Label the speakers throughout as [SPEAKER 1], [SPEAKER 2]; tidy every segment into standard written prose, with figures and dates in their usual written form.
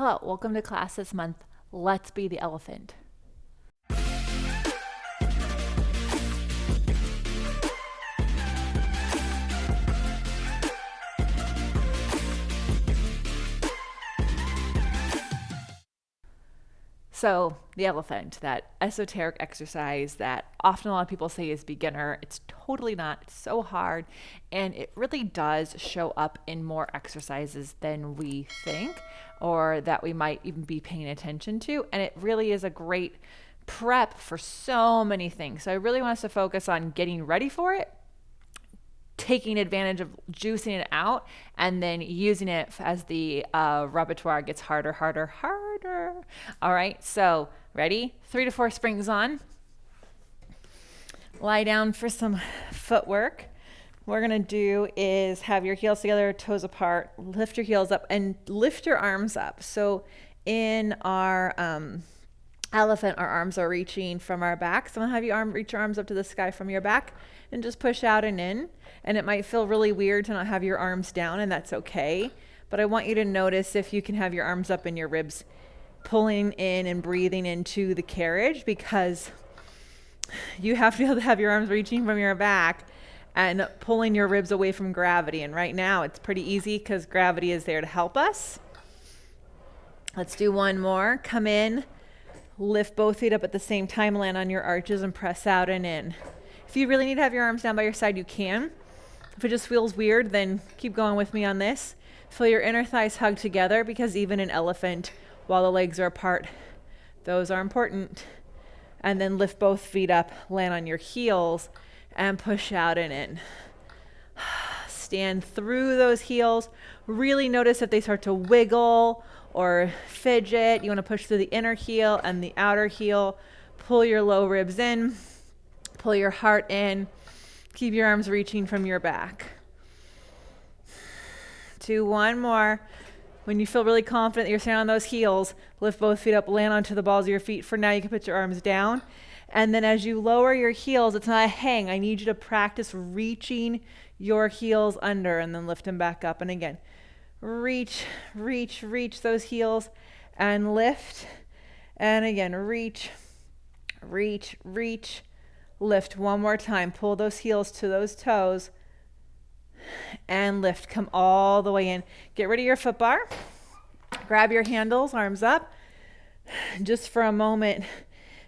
[SPEAKER 1] Hello, welcome to class this month. Let's be the elephant. So the elephant, that esoteric exercise that often a lot of people say is beginner, it's totally not. It's so hard, and it really does show up in more exercises than we think or that we might even be paying attention to. And it really is a great prep for so many things. So I really want us to focus on getting ready for it, taking advantage of juicing it out, and then using it as the repertoire gets harder. All right, so ready? 3 to 4 springs on. Lie down for some footwork. What we're gonna do is have your heels together, toes apart, lift your heels up and lift your arms up. So in our elephant, our arms are reaching from our back. So I'm gonna have you reach your arms up to the sky from your back and just push out and in. And it might feel really weird to not have your arms down, and that's okay. But I want you to notice if you can have your arms up and your ribs pulling in and breathing into the carriage, because you have to be able to have your arms reaching from your back and pulling your ribs away from gravity. And right now it's pretty easy because gravity is there to help us. Let's do one more. Come in, lift both feet up at the same time, land on your arches and press out and in. If you really need to have your arms down by your side, you can. If it just feels weird, then keep going with me on this. Feel your inner thighs hug together, because even an elephant, while the legs are apart, those are important. And then lift both feet up, land on your heels, and push out and in. Stand through those heels. Really notice if they start to wiggle or fidget. You want to push through the inner heel and the outer heel. Pull your low ribs in. Pull your heart in. Keep your arms reaching from your back. Do one more. When you feel really confident that you're standing on those heels, lift both feet up, land onto the balls of your feet. For now, you can put your arms down. And then as you lower your heels, it's not a hang. I need you to practice reaching your heels under and then lift them back up. And again, reach those heels and lift. And again, reach, lift one more time. Pull those heels to those toes and lift. Come all the way in. Get rid of your foot bar. Grab your handles, arms up. Just for a moment,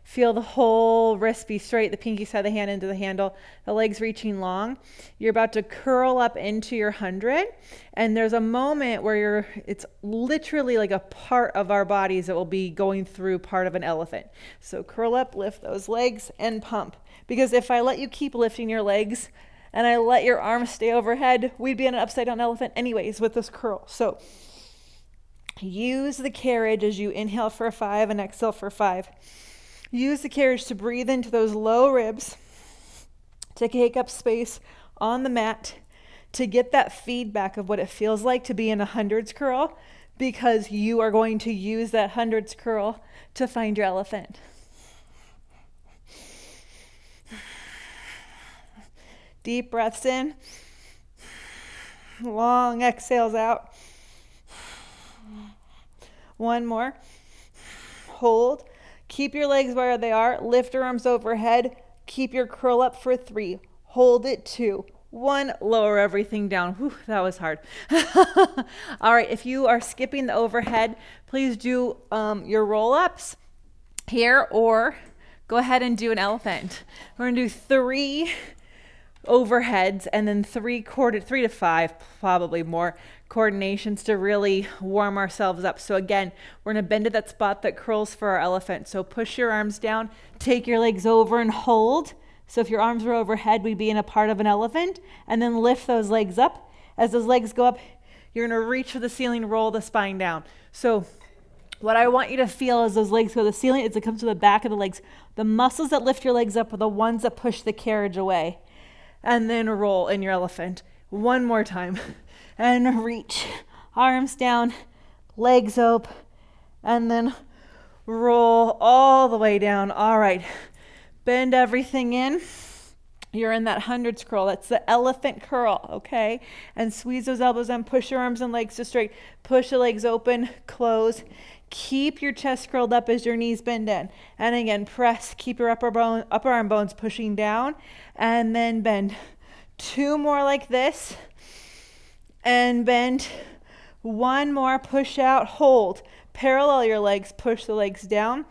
[SPEAKER 1] feel the whole wrist be straight, the pinky side of the hand into the handle, the legs reaching long. You're about to curl up into your 100, and there's a moment where it's literally like a part of our bodies that will be going through part of an elephant. So curl up, lift those legs, and pump. Because if I let you keep lifting your legs and I let your arms stay overhead, we'd be in an upside down elephant anyways with this curl. So use the carriage as you inhale for 5 and exhale for 5. Use the carriage to breathe into those low ribs, to take up space on the mat, to get that feedback of what it feels like to be in a hundreds curl, because you are going to use that hundreds curl to find your elephant. Deep breaths in, long exhales out. One more. Hold. Keep your legs where they are. Lift your arms overhead. Keep your curl up for 3. Hold it 2. 1. Lower everything down. Whew, that was hard. All right, if you are skipping the overhead, please do your roll-ups here, or go ahead and do an elephant. We're going to do 3 overheads and then 3 to 5, probably more coordinations to really warm ourselves up. So again, we're going to bend to that spot that curls for our elephant. So push your arms down, take your legs over and hold. So if your arms were overhead, we'd be in a part of an elephant, and then lift those legs up. As those legs go up, you're going to reach for the ceiling, roll the spine down. So what I want you to feel as those legs go to the ceiling is it comes to the back of the legs. The muscles that lift your legs up are the ones that push the carriage away. And then roll in your elephant. One more time. And reach. Arms down, legs up, and then roll all the way down. All right. Bend everything in. You're in that hundreds curl. That's the elephant curl, okay? And squeeze those elbows in, push your arms and legs to straight. Push the legs open, close. Keep your chest curled up as your knees bend in. And again, press, keep your upper arm bones pushing down, and then bend. 2 more like this, and bend. 1 more, push out, hold. Parallel your legs, push the legs down,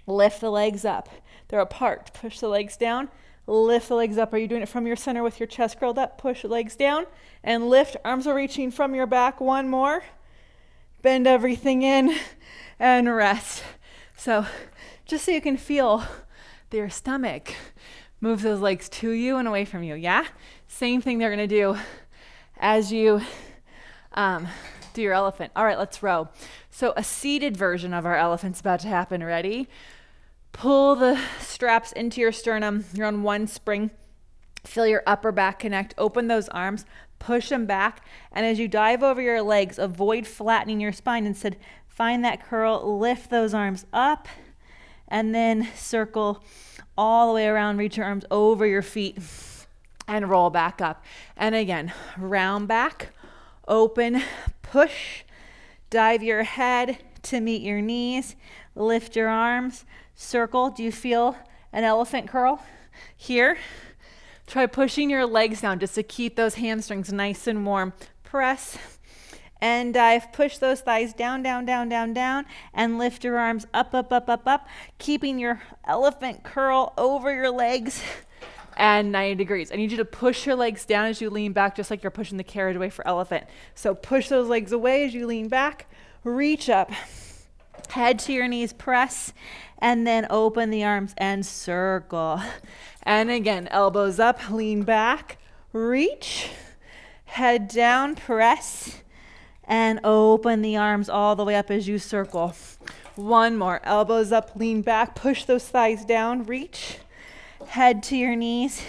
[SPEAKER 1] lift the legs up. They're apart, push the legs down, lift the legs up. Are you doing it from your center with your chest curled up? Push the legs down and lift. Arms are reaching from your back. 1 more. Bend everything in and rest. So just so you can feel your stomach move those legs to you and away from you, yeah? Same thing they're going to do as you do your elephant. All right, let's row. So a seated version of our elephant's about to happen. Ready? Pull the straps into your sternum. You're on 1 spring. Feel your upper back connect. Open those arms. Push them back. And as you dive over your legs, avoid flattening your spine. Instead, find that curl. Lift those arms up. And then circle all the way around. Reach your arms over your feet. And roll back up. And again, round back. Open. Push. Dive your head to meet your knees. Lift your arms. Circle. Do you feel an elephant curl here? Try pushing your legs down just to keep those hamstrings nice and warm. Press and dive. Push those thighs down, down, down, down, down, and lift your arms up, up, up, up, up, keeping your elephant curl over your legs and 90 degrees. I need you to push your legs down as you lean back, just like you're pushing the carriage away for elephant. So push those legs away as you lean back. Reach up. Head to your knees, press, and then open the arms and circle. And again, elbows up, lean back, reach, head down, press, and open the arms all the way up as you circle. 1 more, elbows up, lean back, push those thighs down, reach, head to your knees,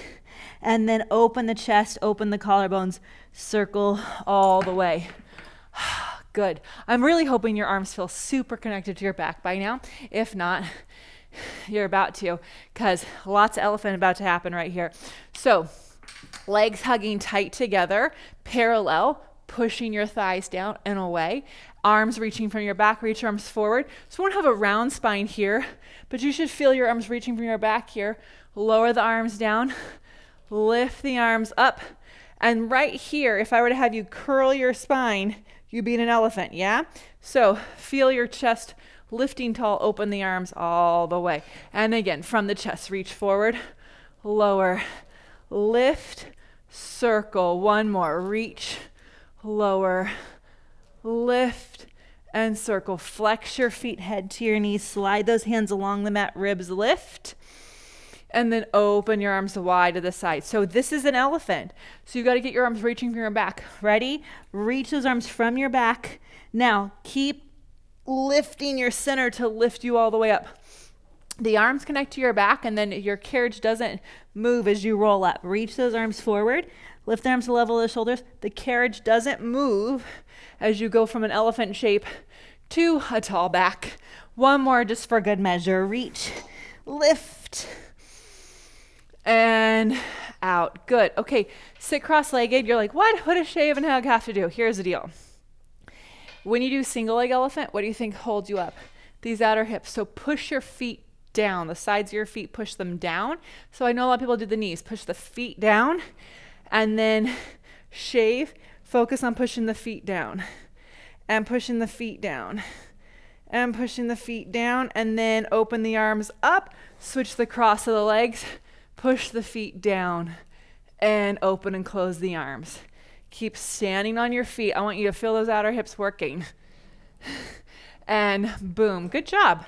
[SPEAKER 1] and then open the chest, open the collarbones, circle all the way. Good. I'm really hoping your arms feel super connected to your back by now. If not, you're about to, because lots of elephant about to happen right here. So legs hugging tight together, parallel, pushing your thighs down and away. Arms reaching from your back, reach your arms forward. So we won't have a round spine here, but you should feel your arms reaching from your back here. Lower the arms down, lift the arms up. And right here, if I were to have you curl your spine, you'd be in an elephant, yeah? So feel your chest lifting tall, open the arms all the way. And again, from the chest, reach forward, lower, lift, circle. 1 more, reach, lower, lift, and circle. Flex your feet, head to your knees, slide those hands along the mat, ribs lift, and then open your arms wide to the side. So this is an elephant. So you got to get your arms reaching from your back. Ready? Reach those arms from your back. Now keep lifting your center to lift you all the way up. The arms connect to your back, and then your carriage doesn't move as you roll up. Reach those arms forward. Lift the arms to level the shoulders. The carriage doesn't move as you go from an elephant shape to a tall back. 1 more just for good measure. Reach, lift, and out. Good. Okay, sit cross-legged. You're like, what does shave and hug have to do? Here's the deal. When you do single leg elephant, what do you think holds you up? These outer hips. So push your feet down. The sides of your feet, push them down. So I know a lot of people do the knees. Push the feet down and then shave. Focus on pushing the feet down and pushing the feet down and pushing the feet down, and then open the arms up. Switch the cross of the legs. Push the feet down and open and close the arms. Keep standing on your feet. I want you to feel those outer hips working. And boom. Good job.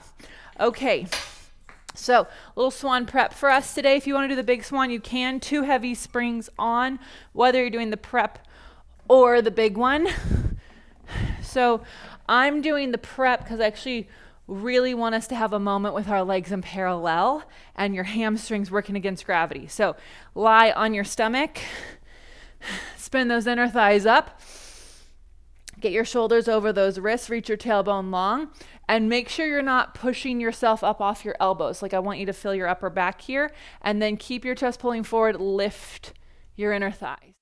[SPEAKER 1] Okay. So a little swan prep for us today. If you want to do the big swan, you can. 2 heavy springs on, whether you're doing the prep or the big one. So I'm doing the prep because I actually really want us to have a moment with our legs in parallel and your hamstrings working against gravity. So lie on your stomach, spin those inner thighs up,
[SPEAKER 2] Get your shoulders over those wrists, reach your tailbone long, and make sure you're not pushing yourself up off your elbows. Like I want you to feel your upper back here, and then keep your chest pulling forward, lift your inner thighs.